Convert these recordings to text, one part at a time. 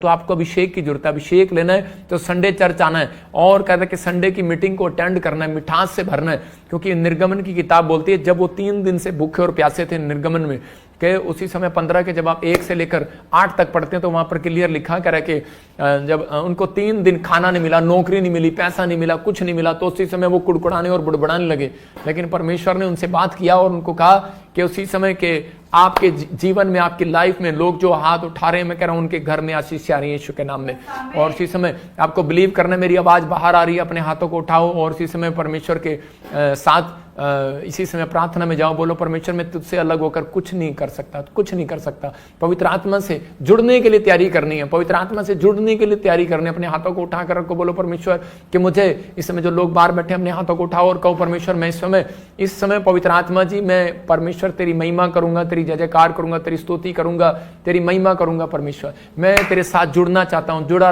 तो आपको अभिषेक की जरूरत है। अभिषेक लेना है तो संडे चर्च आना है और कहता है कि संडे की मीटिंग को अटेंड करना है, मिठास से भरना है। क्योंकि निर्गमन की किताब बोलती है जब वो 3 दिन से भूखे और प्यासे थे निर्गमन में, कि उसी समय 15 के जब आप 1 से लेकर 8 तक पढ़ते हैं तो वहां पर क्लियर लिखा कह रहा है कि जब उनको 3 दिन खाना नहीं मिला, नौकरी नहीं मिली, पैसा नहीं मिला, कुछ नहीं मिला, तो उसी समय वो कुड़कुड़ाने और बुड़बुड़ाने लगे। लेकिन परमेश्वर ने उनसे बात किया और उनको कहा कि उसी समय के आपके जीवन में, आपकी लाइफ में लोग जो हाथ उठा रहे हैं, मैं कह रहा हूं उनके घर में आशीष आ रही है यीशु के नाम में। और उसी समय आपको बिलीव करना, मेरी आवाज बाहर आ रही है, अपने हाथों को उठाओ और इसी समय परमेश्वर के साथ इसी समय प्रार्थना में जाओ। बोलो परमेश्वर मैं तुझसे अलग होकर कुछ नहीं कर सकता, कुछ नहीं कर सकता। पवित्र आत्मा से जुड़ने के लिए तैयारी करनी है, पवित्र आत्मा से जुड़ने के लिए तैयारी करनी है। अपने हाथों को उठाकर रखो, बोलो परमेश्वर कि मुझे इस समय जो लोग बाहर बैठे अपने हाथों को उठाओ और कहो परमेश्वर मैं इस समय पवित्र आत्मा जी मैं परमेश्वर तेरी महिमा करूंगा, तेरी जय जयकार करूंगा, तेरी स्तुति करूंगा, तेरी महिमा करूंगा। परमेश्वर मैं तेरे साथ जुड़ना चाहता हूं, जुड़ा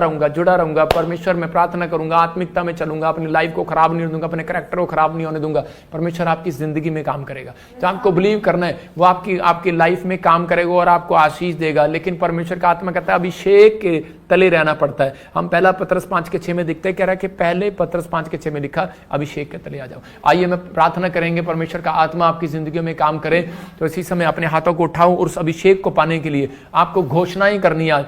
रहूंगा परमेश्वर। मैं प्रार्थना करूंगा, आत्मिकता में चलूंगा, अपनी लाइफ को खराब नहीं दूंगा, अपने कैरेक्टर को खराब नहीं होने दूंगा। परमेश्वर आपकी जिंदगी में काम करेगा, तो आपको बिलीव करना है, वो आपकी लाइफ में काम करेगा और आपको आशीष देगा। लेकिन परमेश्वर का आत्मा कहता है अभिषेक के तले रहना पड़ता है। हम पहला पत्रस 5:6 में दिखते कह रहा है कि पहले पत्रस 5:6 में लिखा अभिषेक के तले आ जाओ। आइए मैं प्रार्थना करेंगे परमेश्वर का आत्मा आपकी जिंदगी में काम करे। तो इसी समय अपने हाथों को उठाओ और उस अभिषेक को पाने के लिए आपको घोषणाएं करनी है।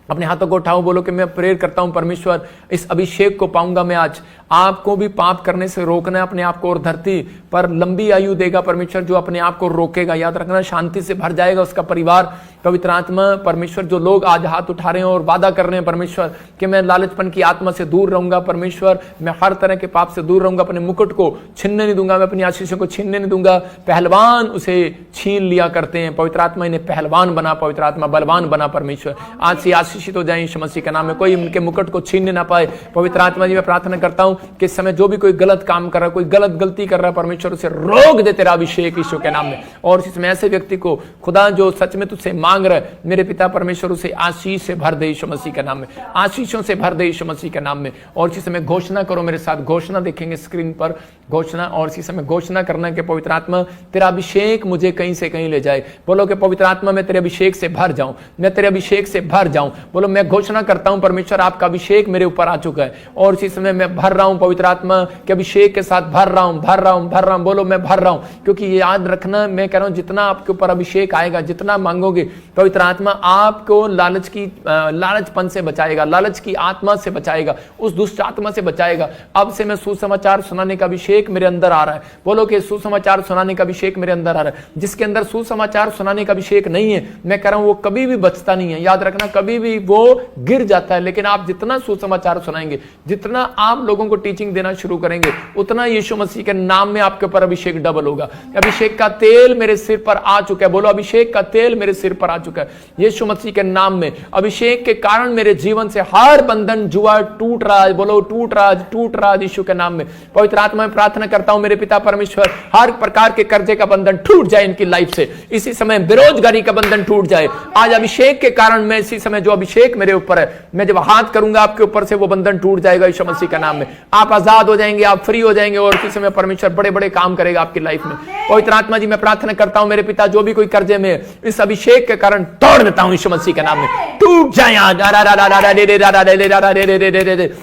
अपने हाथों को उठाओ, बोलो कि मैं प्रेयर करता हूं परमेश्वर इस अभिषेक को पाऊंगा मैं आज। आपको भी पाप करने से रोकना है अपने आप को और धरती पर लंबी आयु देगा परमेश्वर जो अपने आप को रोकेगा। याद रखना शांति से भर जाएगा उसका परिवार। पवित्र आत्मा परमेश्वर जो लोग आज हाथ उठा रहे हैं और वादा कर रहे हैं परमेश्वर कि मैं लालचपन की आत्मा से दूर रहूंगा, परमेश्वर मैं हर तरह के पाप से दूर रहूंगा, अपने मुकुट को छीनने नहीं दूंगा, मैं अपनी आशीषों को छीनने नहीं दूंगा। पहलवान उसे छीन लिया करते हैं, पवित्र आत्मा इन्हें पहलवान बना, पवित्र आत्मा बलवान बना। परमेश्वर आज से आशीषित हो जाए यीशु मसीह के नाम में, कोई उनके मुकुट को छीनने ना पाए। पवित्र आत्मा जी मैं प्रार्थना करता हूं कि इस समय जो भी कोई गलत काम कर रहा है, कोई गलत गलती कर रहा है, परमेश्वर उसे रोक दे तेरा अभिषेक यीशु के नाम में। और इसमें ऐसे व्यक्ति को खुदा जो सच में तुझसे मांग रहा है मेरे पिता परमेश्वर उसे आशीष से भर दे यीशु मसीह के नाम में, आशीषों से भर दे यीशु मसीह के नाम में। और इसी समय घोषणा करो मेरे साथ, घोषणा देखेंगे स्क्रीन पर घोषणा, और इसी समय घोषणा करना कि पवित्र आत्मा तेरा अभिषेक मुझे कहीं से कहीं ले जाए। बोलो कि पवित्र आत्मा मैं तेरे अभिषेक से भर जाऊं, मैं तेरे अभिषेक से भर जाऊं। बोलो मैं घोषणा करता हूं परमेश्वर आपका अभिषेक मेरे ऊपर आ चुका है और इसी समय मैं भर रहा हूं पवित्र आत्मा के अभिषेक के साथ भर रहा हूं। बोलो मैं भर रहा हूं, क्योंकि याद रखना मैं कह रहा हूं जितना आपके ऊपर अभिषेक आएगा, जितना मांगोगे पवित्र आत्मा आपको लालचपन से बचाएगा, लालच की आत्मा से बचाएगा, उस दुष्ट आत्मा से बचाएगा। अब से मैं सुसमाचार सुनाने का अभिषेक मेरे अंदर आ रहा है। बोलो कि सुसमाचार सुनाने का अभिषेक मेरे अंदर आ रहा है। जिसके अंदर सुसमाचार सुनाने का अभिषेक नहीं है, मैं कह रहा हूं वो कभी भी बचता नहीं है। याद रखना कभी भी वो गिर जाता है। लेकिन आप जितना सुसमाचार सुनाएंगे, जितना आप लोगों को टीचिंग देना शुरू करेंगे, उतना यीशु मसीह के नाम में आपके ऊपर अभिषेक डबल होगा। अभिषेक का तेल मेरे सिर पर आ चुका है। बोलो अभिषेक का तेल मेरे सिर पर आ चुका है यीशु मसीह के नाम में। अभिषेक के कारण मेरे जीवन से हर बंधन जुआ टूट रहा है। बोलो टूट रहा है यीशु के नाम में। पवित्र आत्मा में प्रार्थना करता हूं मेरे पिता परमेश्वर हर प्रकार के कर्जे का बंधन टूट जाए इनकी लाइफ से। इसी समय बेरोजगारी का बंधन टूट जाए आज अभिषेक के कारण। मैं इसी समय जो अभिषेक मेरे ऊपर है, मैं जब हाथ करूंगा आपके ऊपर से वो बंधन टूट जाएगा यीशु मसीह के नाम में। आप आजाद हो जाएंगे, आप फ्री हो जाएंगे और इसी समय परमेश्वर बड़े बड़े काम करेगा आपकी लाइफ में। पवित्र आत्मा जी मैं प्रार्थना करता हूं मेरे पिता जो भी कोई कर्जे में इस अभिषेक के कारण तोड़ देता हूं यीशु मसीह के नाम में। टूट जाए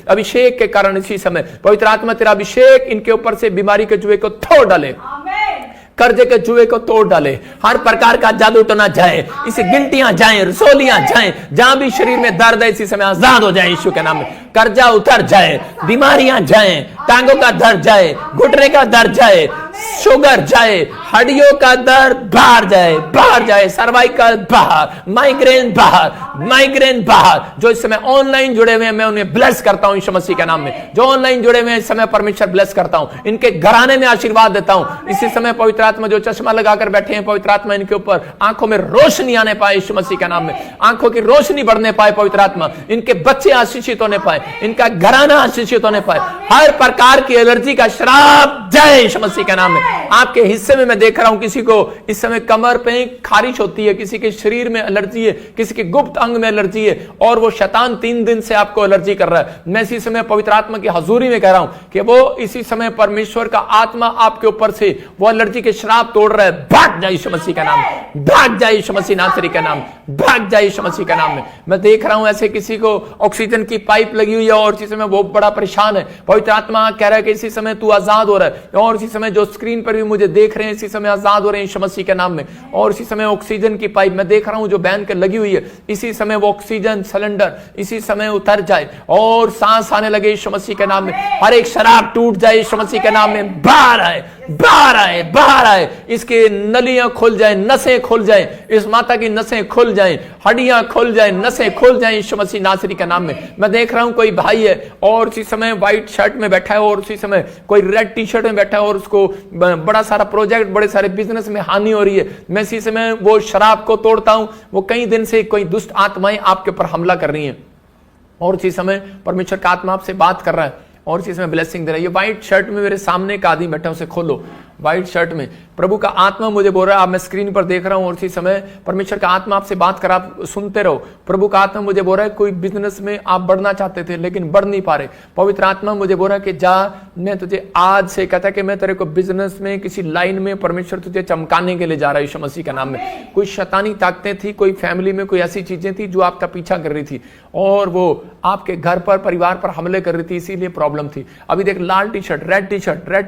अभिषेक के कारण। इसी समय पवित्र आत्मा तेरा अभिषेक इनके ऊपर से बीमारी के जुए को तोड़ डाले, कर्जे के जुए को तोड़ डाले, हर प्रकार का जादू टोना जाए, इसे गिल्टियां जाए, रसोलियां जाए, जहां भी शरीर में दर्द है इसी समय आजाद हो जाए यीशु के नाम में। कर्जा उतर जाए, बीमारियां जाए, टांगों का दर्द जाए, घुटने का दर्द जाए, शुगर जाए, हड्डियों का दर्द बाहर जाए, सर्वाइकल बाहर, माइग्रेन बाहर। जो इस समय ऑनलाइन जुड़े हुए हैं मैं उन्हें ब्लेस करता हूं यीशु मसीह के नाम में। जो ऑनलाइन जुड़े हुए हैं इस समय परमेश्वर ब्लेस करता हूं, इनके घराने में आशीर्वाद देता हूं। इसी समय पवित्र आत्मा जो चश्मा लगाकर बैठे हैं, पवित्र आत्मा इनके ऊपर आंखों में रोशनी आने पाए यीशु मसीह के नाम में, आंखों की रोशनी बढ़ने पाए पवित्र आत्मा, इनके बच्चे आशीषित होने पाए, इनका घराना आशीषित होने पाए, हर प्रकार की एलर्जी का श्राप जाए यीशु मसीह के नाम नाम में। आपके हिस्से में मैं देख रहा हूं किसी को इस समय कमर पे खारिश होती है, किसी के शरीर में एलर्जी है, किसी के गुप्त अंग में एलर्जी है और वो शैतान 3 दिन से आपको एलर्जी कर रहा है। मैं इसी समय पवित्र आत्मा की हजूरी में कह रहा हूं कि वो इसी समय परमेश्वर का आत्मा आपके ऊपर से वो एलर्जी के श्राप तोड़ रहा है। भाग जाए यीशु मसीह का नाम, भाग जाए यीशु मसीह नासरी का नाम, भाग जाए यीशु मसीह का नाम में। मैं देख रहा हूं ऐसे किसी को ऑक्सीजन की पाइप लगी हुई है और इसी समय वो बड़ा परेशान है। पवित्र आत्मा कह रहा है कि इसी समय तू आजाद हो रहा है और इसी समय जो स्क्रीन पर भी मुझे देख रहे हैं इसी समय आजाद हो रहे हैं यीशु मसीह के नाम में। और इसी समय ऑक्सीजन की पाइप मैं देख रहा हूं जो बहन के लगी हुई है, इसी समय वो ऑक्सीजन सिलेंडर इसी समय उतर जाए और सांस आने लगे यीशु मसीह के नाम में। हर एक शराब टूट जाए यीशु मसीह के नाम में। बाहर आए, बाहर आए, बाहर आए। इसके नलियां खुल जाए, नसें खुल जाए, इस माता की नसें खुल जाए, हड्डियां खुल जाए, नसें खुल जाए यीशु मसीह नासरी के नाम में। मैं देख रहा हूं कोई भाई है और उसी समय व्हाइट शर्ट में बैठा है और उसी समय कोई रेड टी शर्ट में बैठा है और उसको बड़ा सारा प्रोजेक्ट, बड़े सारे बिजनेस में हानि हो रही है। मैं इसी समय वो शराब को तोड़ता हूं। वो कई दिन से कोई दुष्ट आत्माएं आपके ऊपर हमला कर रही हैं और इसी समय परमेश्वर का आत्मा आपसे बात कर रहा है और इसी समय ब्लेसिंग दे रहा है। ये व्हाइट शर्ट में मेरे सामने एक आदमी बैठा, उसे खोलो। व्हाइट शर्ट में प्रभु का आत्मा मुझे बोल रहा है, आप मैं स्क्रीन पर देख रहा हूं और इसी समय परमेश्वर का आत्मा आपसे बात कर, आप सुनते रहो। प्रभु का आत्मा मुझे बोल रहा है कोई बिजनेस में आप बढ़ना चाहते थे लेकिन बढ़ नहीं पा रहे। पवित्र आत्मा मुझे बोल रहा है कि जा, मैं तुझे आज से कहता है कि मैं तेरे को बिजनेस में किसी लाइन में परमेश्वर तुझे चमकाने के लिए जा रहा है यीशु मसीह का नाम में। कोई शैतानी ताकतें थी, कोई फैमिली में कोई ऐसी चीजें थी जो आपका पीछा कर रही थी और वो आपके घर पर, परिवार पर हमले कर रही थी, इसीलिए प्रॉब्लम थी। अभी देख, लाल T shirt, red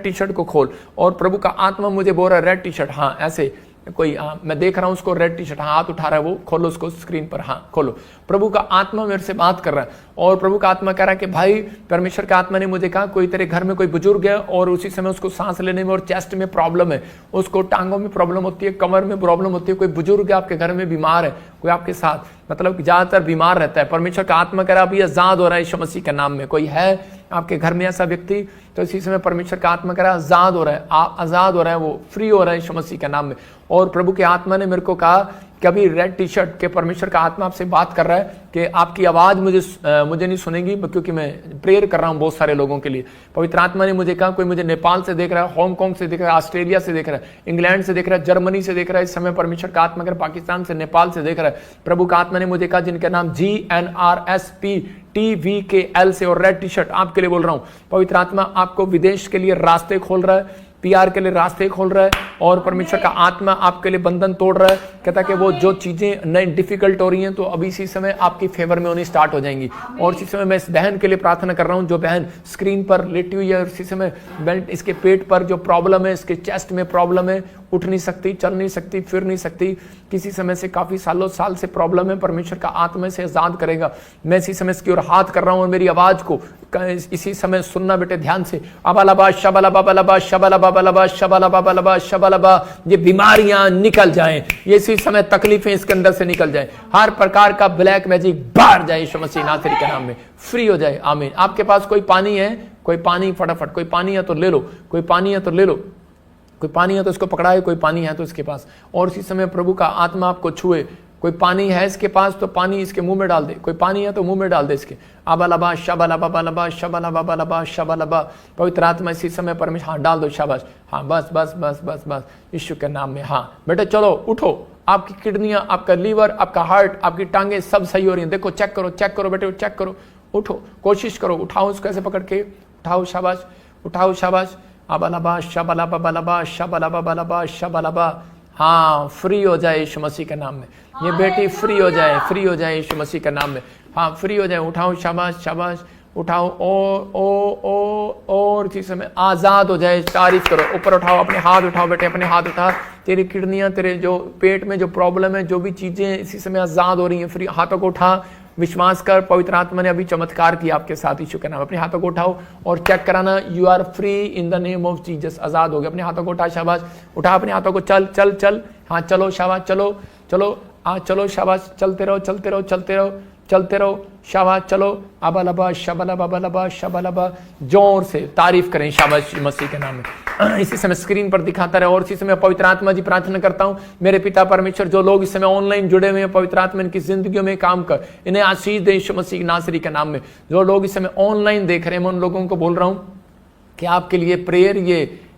T shirt को खोल और प्रभु का आत्मा मुझे बोल रहा है रेड टी शर्ट, हाँ ऐसे कोई, मैं देख रहा हूं उसको रेड टी शर्ट, हाँ हाथ उठा रहा है वो, खोलो उसको स्क्रीन पर, हाँ खोलो। प्रभु का आत्मा मेरे से बात कर रहा है और प्रभु का आत्मा कह रहा है कि भाई परमेश्वर का आत्मा ने मुझे कहा कोई तेरे घर में कोई बुजुर्ग है और उसी समय उसको सांस लेने में और चेस्ट में प्रॉब्लम है, उसको टांगों में प्रॉब्लम होती है, कमर में प्रॉब्लम होती है। कोई बुजुर्ग है आपके घर में बीमार है, कोई आपके साथ मतलब ज्यादातर बीमार रहता है। परमेश्वर का आत्मा कह रहा है अभी आजाद हो रहा है यीशु मसीह के नाम में। कोई है आपके घर में ऐसा व्यक्ति, तो इसी समय परमेश्वर का आत्मा कह रहा है आजाद हो रहा है, आजाद हो रहा है, वो फ्री हो रहा है यीशु मसीह के नाम में। और प्रभु के आत्मा ने मेरे को कहा कि अभी रेड टी शर्ट के परमेश्वर का आत्मा आपसे बात कर रहा है कि आपकी आवाज मुझे नहीं सुनेगी, क्योंकि मैं प्रेयर कर रहा हूं बहुत सारे लोगों के लिए। पवित्र आत्मा ने मुझे कहा कोई मुझे नेपाल से देख रहा है, हांगकांग से देख रहा है, ऑस्ट्रेलिया से देख रहा है, इंग्लैंड से देख रहा है, जर्मनी से देख रहा है। इस समय परमेश्वर का आत्मा पाकिस्तान से, नेपाल से देख रहा है। प्रभु का आत्मा ने मुझे कहा जिनका नाम GNRSPTVKL से और रेड टी शर्ट आपके लिए बोल रहा हूं। पवित्र आत्मा आपको विदेश के लिए रास्ते खोल रहा है, PR के लिए रास्ते खोल रहा है और परमेश्वर का आत्मा आपके लिए बंधन तोड़ रहा है। कहता है कि वो जो चीजें नई डिफिकल्ट हो रही हैं तो अभी इसी समय आपकी फेवर में होनी स्टार्ट हो जाएंगी। और इसी समय मैं इस बहन के लिए प्रार्थना कर रहा हूं जो बहन स्क्रीन पर लेटी हुई है और इसी समय बेल्ट, इसके पेट पर जो प्रॉब्लम है, इसके चेस्ट में प्रॉब्लम है, उठ नहीं सकती, चल नहीं सकती, फिर नहीं सकती, किसी समय से काफी साल से प्रॉब्लम है। परमेश्वर का आत्मा से आजाद करेगा। मैं इसी समय इसकी ओर हाथ कर रहा हूं और मेरी आवाज को इसी समय सुनना बेटे ध्यान से। अबालबा शबलबा बलबा शबलबा बलबा शबलबा बलबा शबलबा, ये बीमारियां निकल जाएं, ये इसी समय तकलीफें इसके अंदर से निकल जाएं, हर प्रकार का ब्लैक मैजिक बाहर जाए यीशु मसीह नासरी के नाम में, फ्री हो जाए। आमीन। आपके पास कोई पानी है, कोई पानी फटाफट, कोई पानी है तो ले लो, कोई पानी है तो ले लो, कोई पानी है तो इसको पकड़ाए, कोई पानी है तो इसके पास। और इसी समय प्रभु का आत्मा आपको छुए। कोई पानी है इसके पास तो पानी इसके मुंह में डाल दे, कोई पानी है तो मुंह में डाल दे इसके। अबलबा शबलबा बलबा शबलबा बलबा शबलबा, पवित्र आत्मा इसी समय परमेश्वर, हाँ डाल दो, शाबाश, हाँ बस बस बस बस बस, यीशु के नाम में। हाँ बेटे चलो उठो, आपकी किडनियां, आपका लीवर, आपका हार्ट, आपकी टांगे सब सही हो रही हैं। देखो चेक करो बेटे, चेक करो, उठो, कोशिश करो, उठाओ उसको ऐसे पकड़ के, उठाओ, शाबाश, उठाओ, शाबाश। अबलबा शबलबा बलबा शबलबा बलबा शबलबा, हाँ फ्री हो जाए यीशु मसीह के नाम में। ये बेटी फ्री हो जाए, फ्री हो जाए यीशु मसीह के नाम में, हाँ फ्री हो जाए। उठाओ, शाबाश शाबाश, उठाओ, और इसी समय आजाद हो जाए। तारीफ करो, ऊपर उठाओ, अपने हाथ उठाओ बेटे, अपने हाथ उठा। तेरी किडनियां, तेरे जो पेट में जो प्रॉब्लम है, जो भी चीजें इसी समय आजाद हो रही हैं, फ्री। हाथों को उठा, विश्वास कर, पवित्र आत्मा ने अभी चमत्कार किया आपके साथ यीशु के नाम। अपने हाथों को उठाओ और चेक कराना, you are free in the name of Jesus. आजाद हो गए। अपने हाथों को उठा, शाबाश, उठा अपने हाथों को, चल चल चल, हाँ चलो, शाबाश, चलो चलो, हाँ चलो, शाबाश, चलते रहो, चलते रहो, चलते रहो, चलते रहो, शाबाश, चलो। अबलबा शबलबा बलबा शबलबा, जोर से तारीफ करें शाबाश मसीह के नाम में। इसी समय स्क्रीन पर दिखाता रहे। और इसी समय पवित्र आत्मा जी प्रार्थना करता हूं, मेरे पिता परमेश्वर, जो लोग इस समय ऑनलाइन जुड़े हुए हैं, पवित्र आत्मा इनकी जिंदगियों में काम कर, इन्हें आशीष दे यीशु मसीह नासरी के नाम में। जो लोग इस समय ऑनलाइन देख रहे हैं, मैं उन लोगों को बोल रहा हूं कि आपके लिए प्रेयर,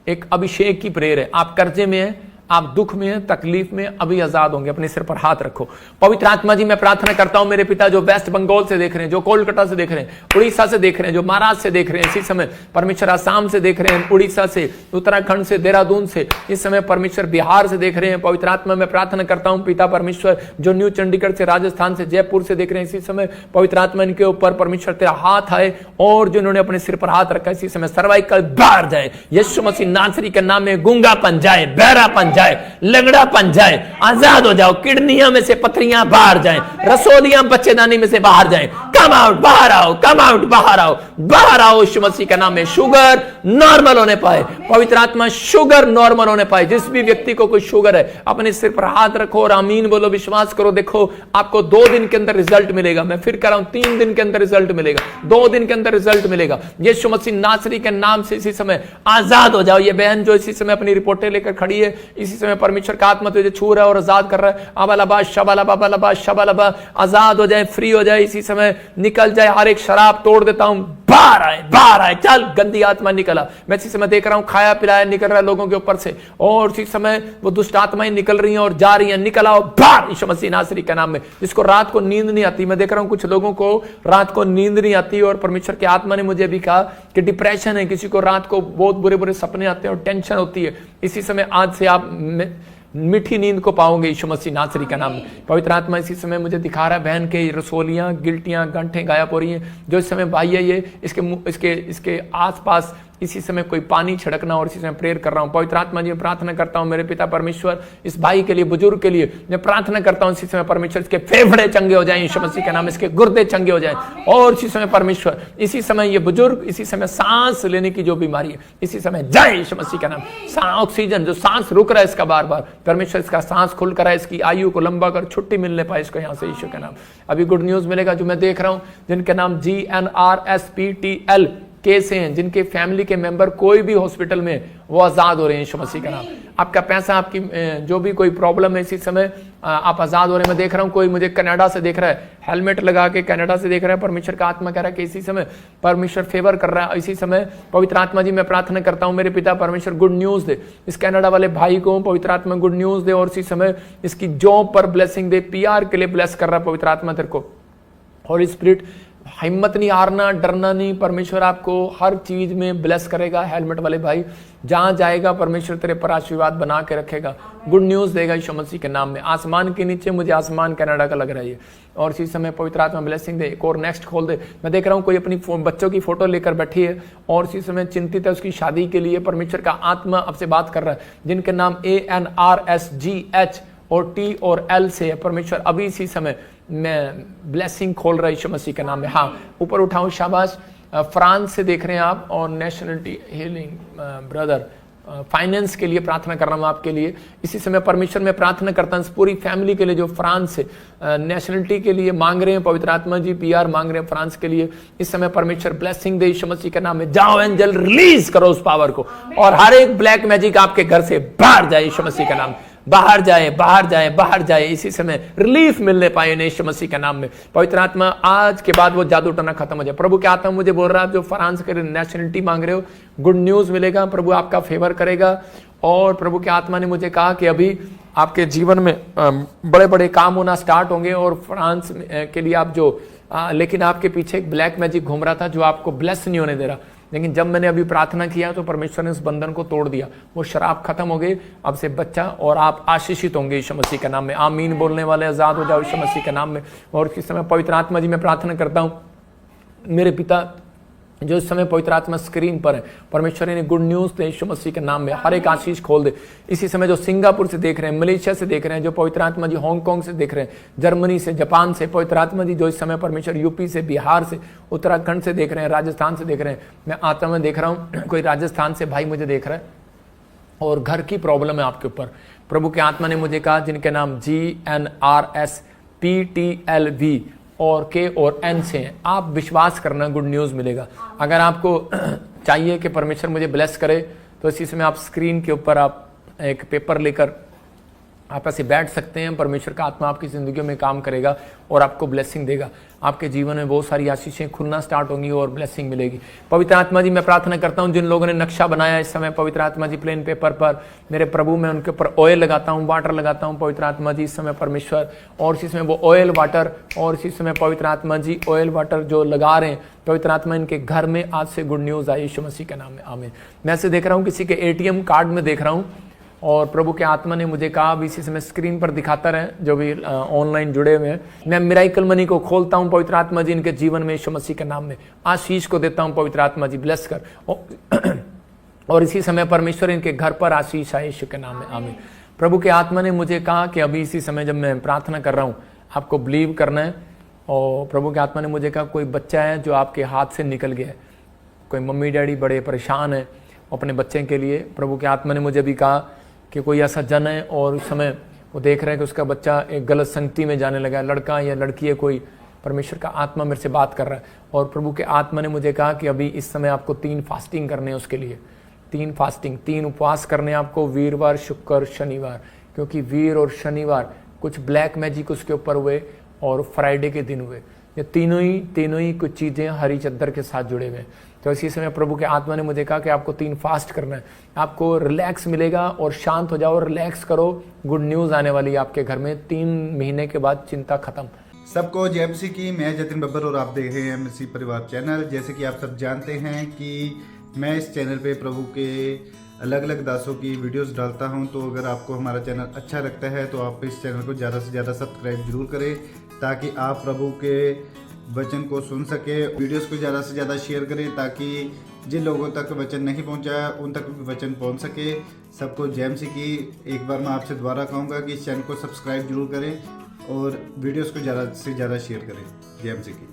एक अभिषेक की प्रेयर है। आप कर्जे में हैं, आप दुख में हैं, तकलीफ में, अभी आजाद होंगे। अपने सिर पर हाथ रखो। पवित्र आत्मा जी मैं प्रार्थना करता हूं मेरे पिता जो वेस्ट बंगाल से देख रहे हैं, जो कोलकाता से देख रहे हैं, उड़ीसा से देख रहे हैं, जो महाराष्ट्र से देख रहे हैं, इसी समय परमेश्वर आसाम से देख रहे हैं, उड़ीसा से, उत्तराखंड से, देहरादून से, इस समय परमेश्वर बिहार से देख रहे हैं। पवित्र आत्मा मैं प्रार्थना करता हूं पिता परमेश्वर जो न्यू चंडीगढ़ से, राजस्थान से, जयपुर से देख रहे हैं, इसी समय पवित्र आत्मा इनके ऊपर परमेश्वर तेरा हाथ आए और जो इन्होंने अपने सिर पर हाथ रखा इसी समय सर्वाइकल बाहर जाए। यीशु मसीह नासरी के नाम में गूंगापन जाए, बहरापन जाए, लगड़ा पन जाए, आजाद हो जाओ। किडनियों में से पथरियां बाहर जाएं, रसोलियां बच्चेदानी में से बाहर जाएं। कम आउट, बाहर आओ, कम आउट, बाहर आओ, बाहर आओ। यीशु मसीह का नाम में शुगर नॉर्मल होने पाए, पवित्र आत्मा शुगर नॉर्मल होने पाए। जिस भी व्यक्ति को कोई शुगर है अपने सिर पर हाथ रखो और आमीन बोलो, विश्वास करो। देखो आपको 2 दिन के अंदर रिजल्ट मिलेगा। मैं फिर कह रहा हूं 3 दिन के अंदर रिजल्ट मिलेगा, 2 दिन के अंदर रिजल्ट मिलेगा। यीशु मसीह नासरी के नाम से इसी समय आजाद हो जाओ। ये बहन जो इसी समय अपनी रिपोर्टें लेकर खड़ी है, इसी समय परमेश्वर का आत्मा तुझे छू रहा है और आजाद कर रहा है। अबलबा शबलबा बलबा शबलबा, आजाद हो जाए, फ्री हो जाए, इसी समय निकल जाए। हर एक शराब तोड़ देता हूं, बाहर आए, बाहर आए। चल गंदी आत्मा निकला। मैं इसी समय देख रहा हूं खाया पिलाया निकल रहा है लोगों के ऊपर से और इसी समय वो दुष्ट आत्माएं निकल रही हैं और जा रही हैं। निकल आओ बाहर यीशु मसीह नासरी के नाम में। जिसको रात को नींद नहीं आती, मैं देख रहा हूं कुछ लोगों को रात को नींद नहीं आती और परमेश्वर की आत्मा ने मुझे भी कहा कि डिप्रेशन है, किसी को रात को बहुत बुरे बुरे सपने आते हैं और टेंशन होती है। इसी समय आज से आप मीठी नींद को पाओगे यीशु मसीह नासरी का नाम। पवित्र आत्मा इसी समय मुझे दिखा रहा है बहन के रसोलियां, गिल्टियां, गांठें गायब हो रही हैं। जो इस समय भाई है ये इसके आसपास इसी समय कोई पानी छिड़कना और इसी समय प्रेयर कर रहा हूं। पवित्र आत्मा जी प्रार्थना करता हूं मेरे पिता परमेश्वर इस भाई के लिए, बुजुर्ग के लिए मैं प्रार्थना करता हूं इसी समय परमेश्वर इसके फेफड़े चंगे हो जाएं यीशु मसीह के नाम, इसके गुर्दे चंगे हो जाएं और इसी समय परमेश्वर इसी समय ये बुजुर्ग इसी समय सांस लेने की जो बीमारी है इसी समय जाए यीशु मसीह के नाम। ऑक्सीजन जो सांस रुक रहा है इसका बार बार, परमेश्वर इसका सांस खुल कर, इसकी आयु को लंबा कर, छुट्टी मिलने पाए इसको यहाँ से यीशु के नाम। अभी गुड न्यूज मिलेगा जो मैं देख रहा हूं, जिनके नाम GNRSPTL केस हैं, जिनके फैमिली के मेंबर कोई भी हॉस्पिटल में वो आजाद हो रहे हैं यीशु मसीह का नाम। आपका पैसा, आपकी जो भी कोई प्रॉब्लम है इसी समय आप आजाद हो रहे हैं। मैं देख रहा हूं कोई मुझे कनाडा से देख रहा है, हेलमेट लगा के कनाडा से देख रहा है। परमेश्वर का आत्मा कह रहा है कि इसी समय परमेश्वर फेवर कर रहा है। इसी समय पवित्र आत्मा जी मैं प्रार्थना करता हूं मेरे पिता परमेश्वर गुड न्यूज दे इस कनाडा वाले भाई को, पवित्र आत्मा गुड न्यूज दे और इसी समय इसकी जॉब पर ब्लेसिंग दे, PR के लिए ब्लेस कर रहा है पवित्र आत्मा तेरे को। होली स्पिरिट हिम्मत नहीं हारना, डरना नहीं, परमेश्वर आपको हर चीज में ब्लेस करेगा। हेलमेट वाले भाई जहां जाएगा परमेश्वर तेरे पर आशीर्वाद बना के रखेगा, गुड न्यूज देगा यीशु मसीह के नाम में। आसमान के नीचे मुझे आसमान कनाडा का लग रहा है और इसी समय पवित्र आत्मा ब्लेसिंग दे। एक और नेक्स्ट खोल दे। मैं देख रहा हूं कोई अपनी बच्चों की फोटो लेकर बैठी है और इसी समय चिंतित है उसकी शादी के लिए। परमेश्वर का आत्मा आपसे बात कर रहा है, जिनके नाम ANRSGH और T और L से है। परमेश्वर अभी इसी समय मैं ब्लेसिंग खोल रहा है यीशु मसीह के नाम में। हाँ ऊपर उठाऊं, शाबाश। फ्रांस से देख रहे हैं आप और नेशनलिटी हीलिंग ब्रदर, फाइनेंस के लिए प्रार्थना कर रहा हूं आपके लिए। इसी समय परमेश्वर में प्रार्थना करता हूं पूरी फैमिली के लिए जो फ्रांस से नेशनलिटी के लिए मांग रहे हैं। पवित्र आत्मा जी PR मांग रहे हैं फ्रांस के लिए। इस समय परमेश्वर ब्लेसिंग दे यीशु मसीह के नाम में। जाओ एंजल रिलीज करो उस पावर को और हर एक ब्लैक मैजिक आपके घर से बाहर जाए यीशु मसीह के नाम, बाहर जाए, बाहर जाए, बाहर जाए। इसी समय रिलीफ मिलने पाए यीशु मसीह के नाम में। पवित्र आत्मा आज के बाद वो जादू टना खत्म हो जाए। प्रभु के आत्मा मुझे बोल रहा है जो फ्रांस के नेशनलिटी मांग रहे हो, गुड न्यूज मिलेगा, प्रभु आपका फेवर करेगा। और प्रभु के आत्मा ने मुझे कहा कि अभी आपके जीवन में बड़े बड़े काम होना स्टार्ट होंगे और फ्रांस के लिए आप जो लेकिन आपके पीछे एक ब्लैक मैजिक घूम रहा था जो आपको ब्लेस नहीं होने दे रहा, लेकिन जब मैंने अभी प्रार्थना किया तो परमेश्वर ने उस बंधन को तोड़ दिया। वो शराब खत्म हो गई, अब से बच्चा और आप आशीषित होंगे यीशु मसीह के नाम में। आमीन बोलने वाले आजाद हो जाओ यीशु मसीह के नाम में। और इस समय पवित्र आत्मा जी मैं प्रार्थना करता हूं मेरे पिता जो इस समय पवित्र आत्मा स्क्रीन पर है, परमेश्वर ने गुड न्यूज दे यीशु मसीह के नाम में, हर एक आशीष खोल दे। इसी समय जो सिंगापुर से देख रहे हैं, मलेशिया से देख रहे हैं, जो पवित्र आत्मा जी हांगकांग से देख रहे हैं, जर्मनी से, जापान से, पवित्र आत्मा जी जो इस समय परमेश्वर यूपी से, बिहार से, उत्तराखंड से देख रहे हैं, राजस्थान से देख रहे हैं। मैं आत्मा में देख रहा हूँ कोई राजस्थान से भाई मुझे देख रहा है और घर की प्रॉब्लम है आपके ऊपर। प्रभु के आत्मा ने मुझे कहा जिनके नाम GNRSPTLV और K और N से हैं, आप विश्वास करना, गुड न्यूज मिलेगा। अगर आपको चाहिए कि परमेश्वर मुझे ब्लेस करे तो इसी समय आप स्क्रीन के ऊपर आप एक पेपर लेकर आप ऐसे बैठ सकते हैं, परमेश्वर का आत्मा आपकी ज़िंदगी में काम करेगा और आपको ब्लेसिंग देगा। आपके जीवन में बहुत सारी आशीषें खुलना स्टार्ट होंगी और ब्लेसिंग मिलेगी। पवित्र आत्मा जी, मैं प्रार्थना करता हूं जिन लोगों ने नक्शा बनाया इस समय, पवित्र आत्मा जी प्लेन पेपर पर मेरे प्रभु, मैं उनके ऊपर ऑयल लगाता हूं, वाटर लगाता हूं पवित्र आत्मा जी इस समय परमेश्वर, और इसी समय वो ऑयल वाटर, और इसी समय पवित्र आत्मा जी ऑयल वाटर जो लगा रहे हैं पवित्र आत्मा, इनके घर में आज से गुड न्यूज़ आए यीशु मसीह के नाम में, आमीन। मैं ऐसे देख रहा हूँ किसी के ATM कार्ड में देख रहा हूँ, और प्रभु के आत्मा ने मुझे कहा अभी इसी समय स्क्रीन पर दिखाता रहे जो भी ऑनलाइन जुड़े हुए हैं। मैं मिराइकल मनी को खोलता हूं पवित्र आत्मा जी इनके जीवन में यीशु मसीह के नाम में, आशीष को देता हूं पवित्र आत्मा जी, ब्लेस कर। और इसी समय परमेश्वर इनके घर पर आशीष आए यीशु के नाम में, आमीन। प्रभु के आत्मा ने मुझे कहा कि अभी इसी समय जब मैं प्रार्थना कर रहा हूँ आपको बिलीव करना है। और प्रभु के आत्मा ने मुझे कहा कोई बच्चा है जो आपके हाथ से निकल गया है, कोई मम्मी डैडी बड़े परेशान है अपने बच्चे के लिए। प्रभु के आत्मा ने मुझे भी कहा कि कोई ऐसा जन है और उस समय वो देख रहे हैं कि उसका बच्चा एक गलत संगति में जाने लगा है, लड़का या लड़की है कोई। परमेश्वर का आत्मा मेरे से बात कर रहा है और प्रभु के आत्मा ने मुझे कहा कि अभी इस समय आपको 3 फास्टिंग करने हैं उसके लिए, 3 फास्टिंग, 3 उपवास करने आपको, वीरवार, शुक्र, शनिवार, क्योंकि वीर और शनिवार कुछ ब्लैक मैजिक उसके ऊपर हुए और फ्राइडे के दिन हुए। ये तीनों ही कुछ चीज़ें हरी चद्दर के साथ जुड़े हुए हैं। तो इसी समय प्रभु के आत्मा ने मुझे कहा कि आपको 3 फास्ट करना है, आपको रिलैक्स मिलेगा और शांत हो जाओ, रिलैक्स करो, गुड न्यूज़ आने वाली है आपके घर में। 3 महीने के बाद चिंता खत्म। सबको जय मसीह की। मैं जतिन बब्बर और आप देख रहे हैं मसीह परिवार चैनल। जैसे कि आप सब जानते हैं कि मैं इस चैनल पे प्रभु के अलग अलग दासों की वीडियोस डालता हूं, तो अगर आपको हमारा चैनल अच्छा लगता है तो आप इस चैनल को ज़्यादा से ज़्यादा सब्सक्राइब जरूर करें, ताकि आप प्रभु के वचन को सुन सके। वीडियोस को ज़्यादा से ज़्यादा शेयर करें ताकि जिन लोगों तक वचन नहीं पहुंचा उन तक वचन पहुंच सके। सबको जय मसीह की। एक बार मैं आपसे दोबारा कहूँगा कि इस चैनल को सब्सक्राइब जरूर करें और वीडियोस को ज़्यादा से ज़्यादा शेयर करें। जय मसीह की।